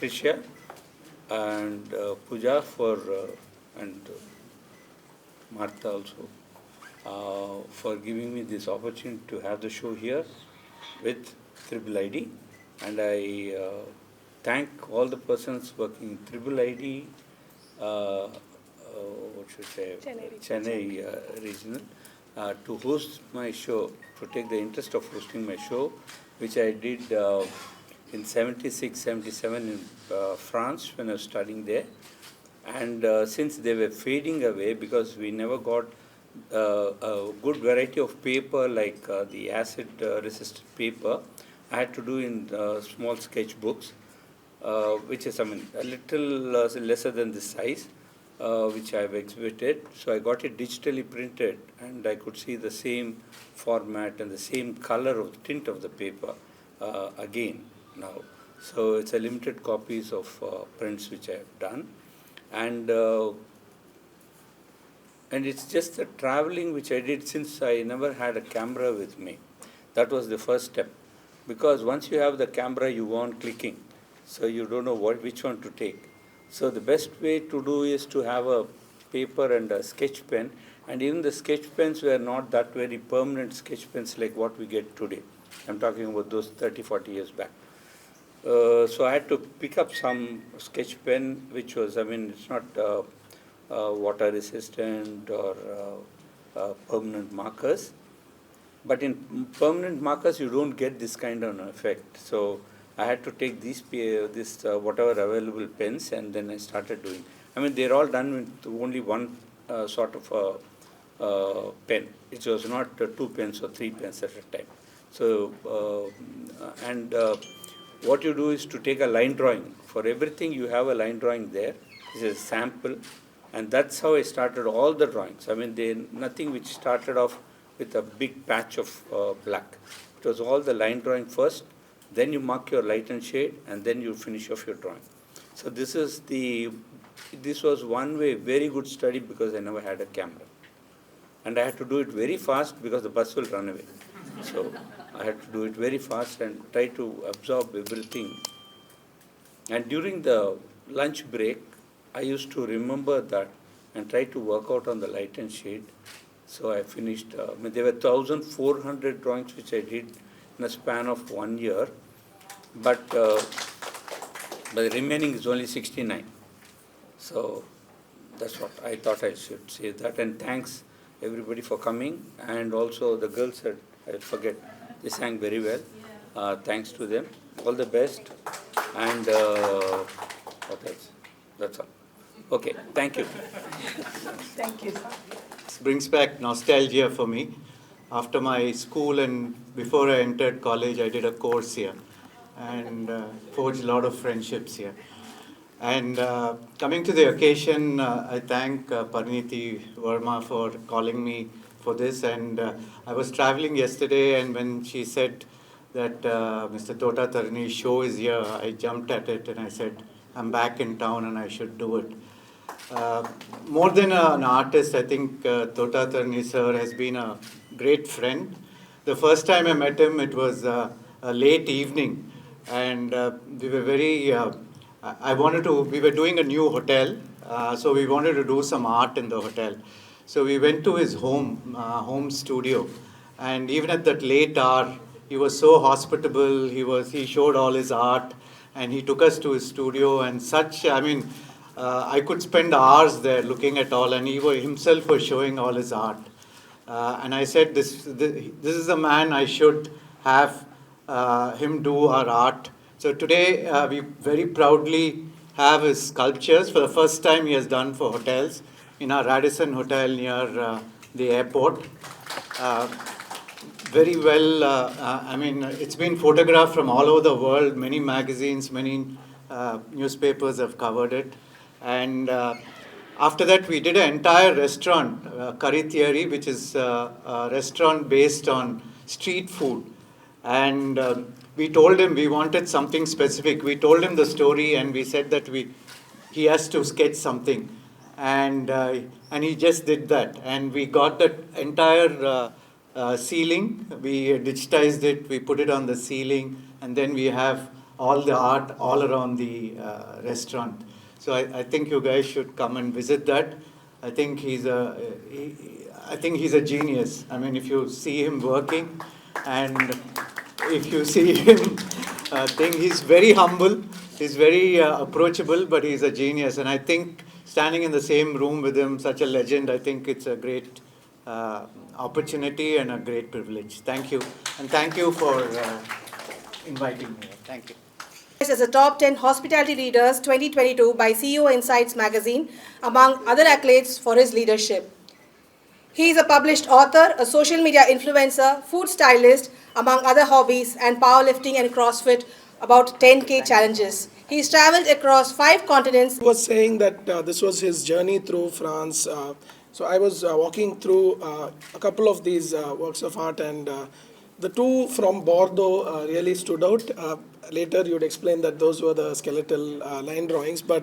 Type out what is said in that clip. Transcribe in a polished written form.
Patricia and Pooja and Martha also for giving me this opportunity to have the show here with IIID, and I thank all the persons working in IIID, what should I say, Chennai regional, to host my show, to take the interest of hosting my show, which I did in 76, 77 in France when I was studying there. And since they were fading away because we never got a good variety of paper like the acid resistant paper, I had to do in small sketch books, which is, I mean, a little lesser than this size, which I have exhibited. So I got it digitally printed, and I could see the same format and the same color of the tint of the paper again now. So it's a limited copies of prints which I have done. And it's just the traveling which I did, since I never had a camera with me. That was the first step. Because once you have the camera, you want clicking. So you don't know which one to take. So the best way to do is to have a paper and a sketch pen. And even the sketch pens were not that very permanent sketch pens like what we get today. I'm talking about those 30, 40 years back. So I had to pick up some sketch pen, which was, I mean, it's not water resistant or permanent markers. But in permanent markers, you don't get this kind of an effect. So I had to take these whatever available pens, and then I started doing. I mean, they're all done with only one sort of pen. It was not 2 pens or 3 pens at a time. So, what you do is to take a line drawing. For everything, you have a line drawing there. This is a sample. And that's how I started all the drawings. I mean, nothing which started off with a big patch of black. It was all the line drawing first, then you mark your light and shade, and then you finish off your drawing. So this was one way, very good study, because I never had a camera. And I had to do it very fast because the bus will run away. So I had to do it very fast and try to absorb everything. And during the lunch break, I used to remember that and try to work out on the light and shade. So I finished, there were 1,400 drawings which I did in a span of 1 year. But the remaining is only 69. So that's what I thought I should say that. And thanks everybody for coming. And also the girls said, I forget, they sang very well. Thanks to them. All the best. And what else? That's all. Okay, thank you. Thank you. This brings back nostalgia for me. After my school and before I entered college, I did a course here and forged a lot of friendships here. And coming to the occasion, I thank Pariniti Verma for calling me for this. And I was traveling yesterday, and when she said that Mr. Tota Tarani's show is here, I jumped at it and I said, I'm back in town and I should do it. More than an artist, I think Tota Tarani sir has been a great friend. The first time I met him, it was a late evening, and we were very, we were doing a new hotel, so we wanted to do some art in the hotel. So we went to his home studio, and even at that late hour, he was so hospitable. He showed all his art, and he took us to his studio, and such, I mean, I could spend hours there looking at all, and he himself was showing all his art. And I said, this is a man I should have him do our art. So today, we very proudly have his sculptures. For the first time, he has done for hotels in our Radisson Hotel near the airport. Very well, I mean, it's been photographed from all over the world. Many magazines, many newspapers have covered it. And after that, we did an entire restaurant, Curry Theory, which is a restaurant based on street food. And we told him we wanted something specific. We told him the story, and we said that he has to sketch something. And he just did that. And we got that entire ceiling. We digitized it. We put it on the ceiling. And then we have all the art all around the restaurant. So I think you guys should come and visit that. I think he's a genius. I mean, if you see him working, and if you see him, he's very humble. He's very approachable, but he's a genius. And I think standing in the same room with him, such a legend, I think it's a great opportunity and a great privilege. Thank you, and thank you for inviting me. Thank you. As a top 10 hospitality leaders 2022 by CEO Insights magazine, among other accolades for his leadership. He is a published author, a social media influencer, food stylist, among other hobbies, and powerlifting and CrossFit, about 10K challenges. He's traveled across 5 continents. He was saying that this was his journey through France. So I was walking through a couple of these works of art, and the two from Bordeaux really stood out. Later you'd explain that those were the skeletal line drawings, but